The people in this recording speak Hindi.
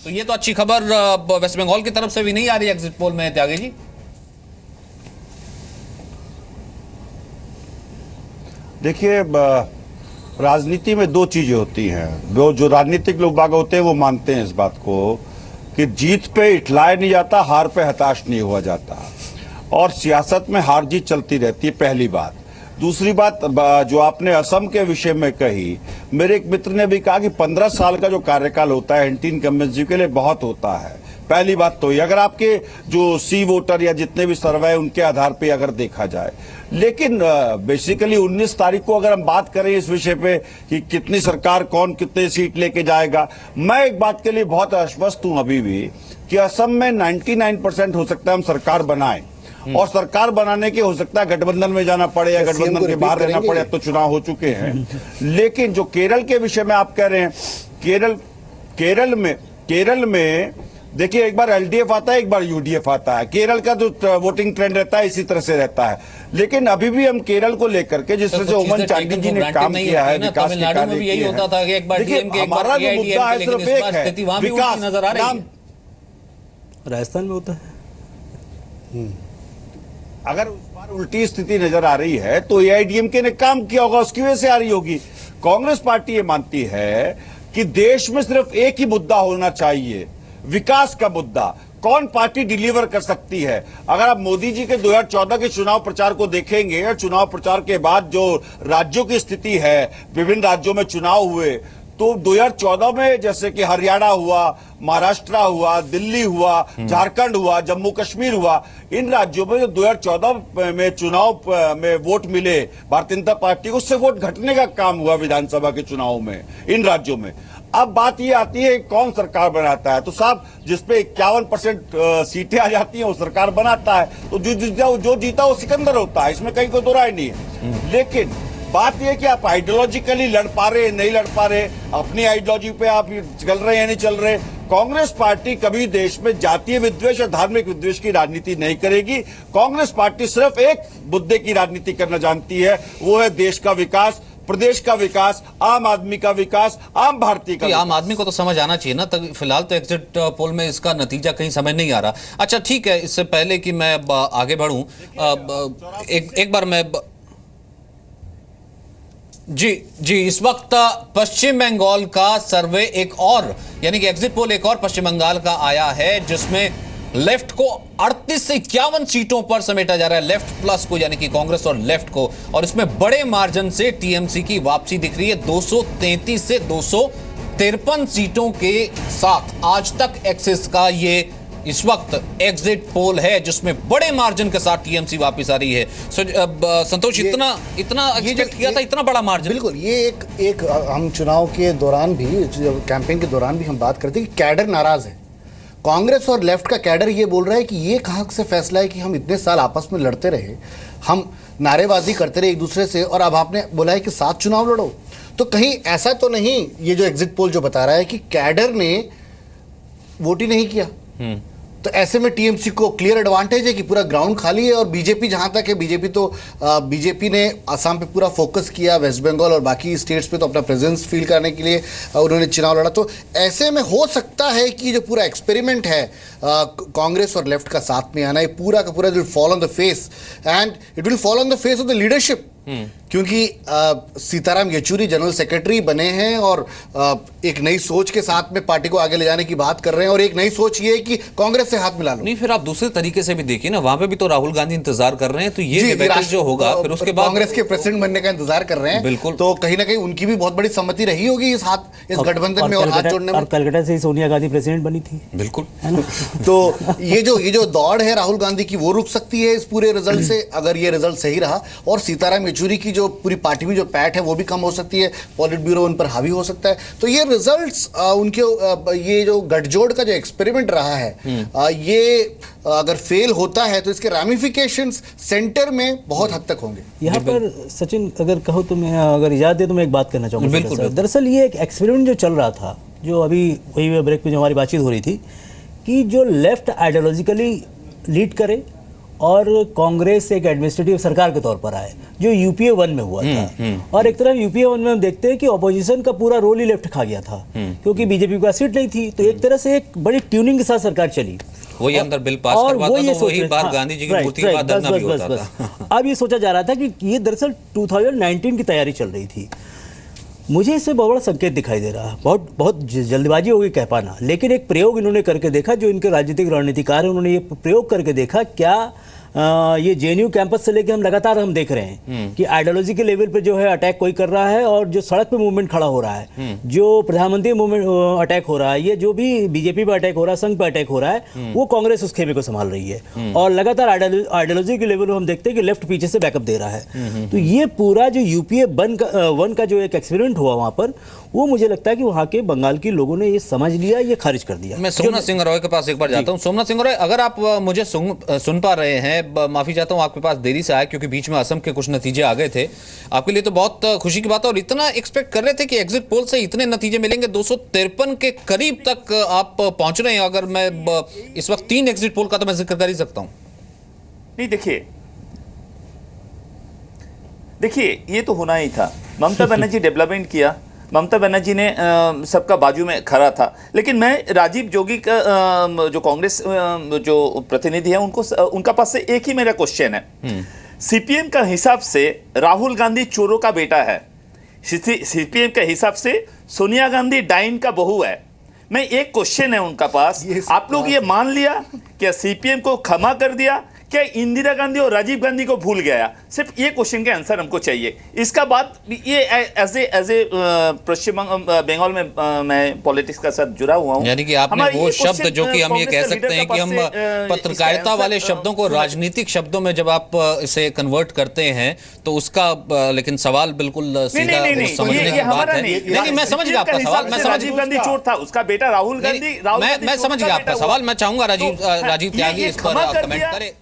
तो ये तो अच्छी खबर वेस्ट बंगाल की तरफ से भी नहीं आ रही एग्जिट पोल में, त्यागी जी। देखिए, राजनीति में दो चीजें होती हैं। जो राजनीतिक लोग बाग होते हैं वो मानते हैं इस बात को कि जीत पे इठलाया नहीं जाता, हार पे हताश नहीं हुआ जाता, और सियासत में हार जीत चलती रहती है, पहली बात। दूसरी बात जो आपने असम के विषय में कही, मेरे एक मित्र ने भी कहा कि 15 साल का जो कार्यकाल होता है एंटी इनकम्बेंसी के लिए बहुत होता है। पहली बात तो ये, अगर आपके जो सी वोटर या जितने भी सर्वे है उनके आधार पे अगर देखा जाए, लेकिन बेसिकली 19 तारीख को अगर हम बात करें इस विषय पे कि कितनी सरकार कौन कितने सीट लेके जाएगा, मैं एक बात के लिए बहुत आश्वस्त हूं अभी भी कि असम में 99% हो सकता है हम सरकार बनाएं, और सरकार बनाने के हो सकता है गठबंधन में जाना पड़े या गठबंधन के बाहर रहना पड़े, अब तो चुनाव हो चुके हैं। लेकिन जो केरल के विषय में आप कह रहे हैं, केरल में देखिए, एक बार एलडीएफ आता है, एक बार यूडीएफ आता है। केरल का जो वोटिंग ट्रेंड रहता है इसी तरह से रहता है। लेकिन अभी भी हम केरल को लेकर के जिस तरह से ओमन चांडी जी ने काम किया है, विकास के कार्य किए हैं, होता था कि एक बार डीएमके, हमारा जो मुद्दा है सिर्फ एक है, विकास नजर आ रहा है। राजस्थान में होता है। अगर उस बार उल्टी स्थिति नजर आ रही है तो एआईडीएमके ने काम किया होगा, उसकी वजह से आ रही होगी। कांग्रेस पार्टी ये मानती है कि देश में सिर्फ एक ही मुद्दा होना चाहिए, विकास का मुद्दा। कौन पार्टी डिलीवर कर सकती है? अगर आप मोदी जी के 2014 के चुनाव प्रचार को देखेंगे और चुनाव प्रचार के बाद जो राज्यों की स्थिति है, विभिन्न राज्यों में चुनाव हुए, तो 2014 में जैसे कि हरियाणा हुआ, महाराष्ट्र हुआ, दिल्ली हुआ, झारखंड हुआ, जम्मू कश्मीर हुआ, इन राज्यों में जो 2014 में चुनाव में वोट मिले भारतीय जनता पार्टी को, उससे वोट घटने का काम हुआ विधानसभा के चुनाव में इन राज्यों में। अब बात ये आती है कौन सरकार बनाता है, तो साहब जिसपे 51% सीटें आ जाती हैं वो सरकार बनाता है, तो जो जीता वो सिकंदर होता है, इसमें कहीं कोई दो राय नहीं है। लेकिन बात यह कि आप आइडियोलॉजिकली लड़ पा रहे नहीं लड़ पा रहे, अपनी आइडियोलॉजी पे आप चल रहे हैं नहीं चल रहे। कांग्रेस पार्टी कभी देश में जातीय विद्वेष और धार्मिक विद्वेष की राजनीति नहीं करेगी। कांग्रेस पार्टी सिर्फ एक मुद्दे की राजनीति करना जानती है, वो है देश का विकास, प्रदेश का विकास, आम आदमी का विकास, आम भारतीय का। आम आदमी को तो समझ आना चाहिए ना। तक फिलहाल तो एग्जिट पोल में इसका नतीजा कहीं समझ नहीं आ रहा। अच्छा ठीक है, इससे पहले कि मैं आगे बढ़ूं, एक बार मैं जी इस वक्त पश्चिम बंगाल का सर्वे एक और, यानी कि एग्जिट पोल एक और पश्चिम बंगाल का आया है, जिसमें लेफ्ट को 38 से 51 सीटों पर समेटा जा रहा है, लेफ्ट प्लस को, यानी कि कांग्रेस और लेफ्ट को, और इसमें बड़े मार्जिन से टीएमसी की वापसी दिख रही है 233 से 253 सीटों के साथ। आज तक एक्सिस का ये इस वक्त एग्जिट पोल है जिसमें बड़े मार्जिन के साथ टीएमसी वापस आ रही है। संतोष, इतना एक्सपेक्ट किया था, इतना बड़ा मार्जिन? बिल्कुल, ये एक हम चुनाव के दौरान भी, कैंपेन के दौरान भी हम बात करते हैं कि कैडर नाराज है। कांग्रेस और लेफ्ट का कैडर ये बोल रहा है कि ये कहाँ से फैसला है कि हम इतने साल आपस में लड़ते रहे, हम नारेबाजी करते रहे एक दूसरे से, और अब आपने बोला है कि 7 चुनाव लड़ो। तो कहीं ऐसा तो नहीं, ये जो एग्जिट पोल जो बता रहा है कि कैडर ने वोट ही नहीं किया, तो ऐसे में टीएमसी को क्लियर एडवांटेज है कि पूरा ग्राउंड खाली है। और बीजेपी जहां तक है, बीजेपी ने असम पे पूरा फोकस किया, वेस्ट बंगाल और बाकी स्टेट्स पे तो अपना प्रेजेंस फील करने के लिए उन्होंने चुनाव लड़ा। तो ऐसे में हो सकता है कि जो पूरा एक्सपेरिमेंट है कांग्रेस और लेफ्ट का साथ में आना, ये पूरा का पूरा will fall on the face, and it will fall on the face of the leadership, क्योंकि सीताराम येचुरी जनरल सेक्रेटरी बने हैं और एक नई सोच के साथ में पार्टी को आगे ले जाने की बात कर रहे हैं, और एक नई सोच ये है कि कांग्रेस से हाथ मिला लो। नहीं, फिर आप दूसरे तरीके से भी देखिए ना, वहां पे भी तो राहुल गांधी इंतजार कर रहे हैं, तो ये डिबेट जो होगा फिर उसके बाद कांग्रेस के प्रेसिडेंट बनने का इंतजार कर रहे हैं। बिल्कुल, तो कहीं ना कहीं उनकी भी बहुत बड़ी सम्मति रही होगी इस गठबंधन में और हाथ जोड़ने में। कलकत्ता से सोनिया गांधी प्रेसिडेंट बनी थी। बिल्कुल, तो ये जो दौड़ है राहुल गांधी की, वो रुक सकती है इस पूरे रिजल्ट से, अगर ये रिजल्ट सही रहा। और सीताराम येचुरी की जो पूरी पार्टी में जो पैठ है वो भी कम हो सकती है, पॉलिट ब्यूरो उन पर हावी हो सकता है। तो ये रिजल्ट्स उनके ये जो गठजोड़ का जो एक्सपेरिमेंट रहा है, ये अगर फेल होता है तो इसके रैमिफिकेशंस सेंटर में बहुत हद तक होंगे। यहाँ पर सचिन अगर कहो तो मैं, अगर इजाजत दे तो मैं एक बात करना चाहूँगा। दरअसल ये एक एक्सपेरिमेंट जो चल रहा था, जो अभी वही ब्रेक पे जो हमारी बातचीत हो रही थी, कि जो लेफ्ट आइडियोलॉजिकली लीड करे और कांग्रेस एक एडमिनिस्ट्रेटिव सरकार के तौर पर आए, जो यूपीए 1 में हुआ था। और एक तरफ यूपीए 1 में हम देखते हैं कि ऑपोजिशन का पूरा रोल ही लेफ्ट खा गया था, क्योंकि बीजेपी का सीट नहीं थी। तो एक तरह से एक बड़ी ट्यूनिंग के साथ सरकार चली। वही अंदर बिल पास करवाता तो वही बात गांधी जी की मूर्ति के बाद धरना भी होता था। अब ये सोचा जा रहा था कि ये दरअसल 2019 की तैयारी चल रही थी। मुझे इसमें बहुत बड़ा संकेत दिखाई दे रहा है। बहुत जल्दबाजी होगी कह पाना, लेकिन एक प्रयोग इन्होंने करके देखा, जो इनके राजनीतिक रणनीतिकार हैं, उन्होंने ये प्रयोग करके देखा क्या ये जेएनयू कैंपस से लेके हम लगातार हम देख रहे हैं कि आइडियोलॉजी के लेवल पे जो है अटैक कोई कर रहा है, और जो सड़क पे मूवमेंट खड़ा हो रहा है, जो प्रधानमंत्री मूवमेंट अटैक हो रहा है, ये जो भी बीजेपी पे अटैक हो रहा है, संघ पे अटैक हो रहा है, वो कांग्रेस उस खेमे को संभाल रही है। और लगातार आइडियोलॉजी के लेवल पर हम देखते हैं कि लेफ्ट पीछे से बैकअप दे रहा है। तो ये पूरा जो यूपीए 1 का जो एक एक्सपेरिमेंट हुआ वहां पर, वो मुझे लगता है कि वहां के बंगाल के लोगों ने ये समझ लिया, ये खारिज कर दिया। मैं सोमनाथ सिंह रॉय के पास एक बार जाता हूं। सोमनाथ सिंह रॉय, अगर आप मुझे सुन पा रहे हैं, माफी चाहता हूं आपके पास देरी से आया, क्योंकि बीच में असम के कुछ नतीजे आ गए थे। आपके लिए तो बहुत खुशी की बात है, और इतना एक्सपेक्ट कर रहे थे कि एग्जिट पोल से इतने नतीजे मिलेंगे, 253 के करीब तक आप पहुंच रहे हैं। अगर मैं इस वक्त 3 एग्जिट पोल का तो मैं जिक्र कर ही सकता हूं। नहीं, देखिए ये तो होना ही था। ममता बनर्जी डेवलपमेंट किया, ममता बनर्जी ने सबका बाजू में खड़ा था। लेकिन मैं राजीव जोगी का जो कांग्रेस जो प्रतिनिधि है, उनका पास से एक ही मेरा क्वेश्चन है। सीपीएम का हिसाब से राहुल गांधी चोरों का बेटा है, सीपीएम के हिसाब से सोनिया गांधी डाइन का बहू है। मैं एक क्वेश्चन है उनका पास, आप लोग ये मान लिया क्या सीपीएम को क्षमा कर दिया, क्या इंदिरा गांधी और राजीव गांधी को भूल गया? सिर्फ ये क्वेश्चन के आंसर हमको चाहिए। इसका बाद ये एज ए पश्चिम बंगाल में मैं पॉलिटिक्स का साथ जुड़ा हुआ हूं, यानी कि आपने वो शब्द जो कि हम ये कह सकते हैं कि हम पत्रकारिता वाले शब्दों को राजनीतिक शब्दों में जब आप इसे कन्वर्ट करते हैं, तो उसका लेकिन सवाल बिल्कुल सीधा समझने की बात है। नहीं, मैं समझ गया आपका सवाल। मैं राजीव गांधी चोर था, उसका बेटा राहुल गांधी, मैं समझ गया आपका सवाल। मैं चाहूंगा राजीव त्यागी इस पर कमेंट करें।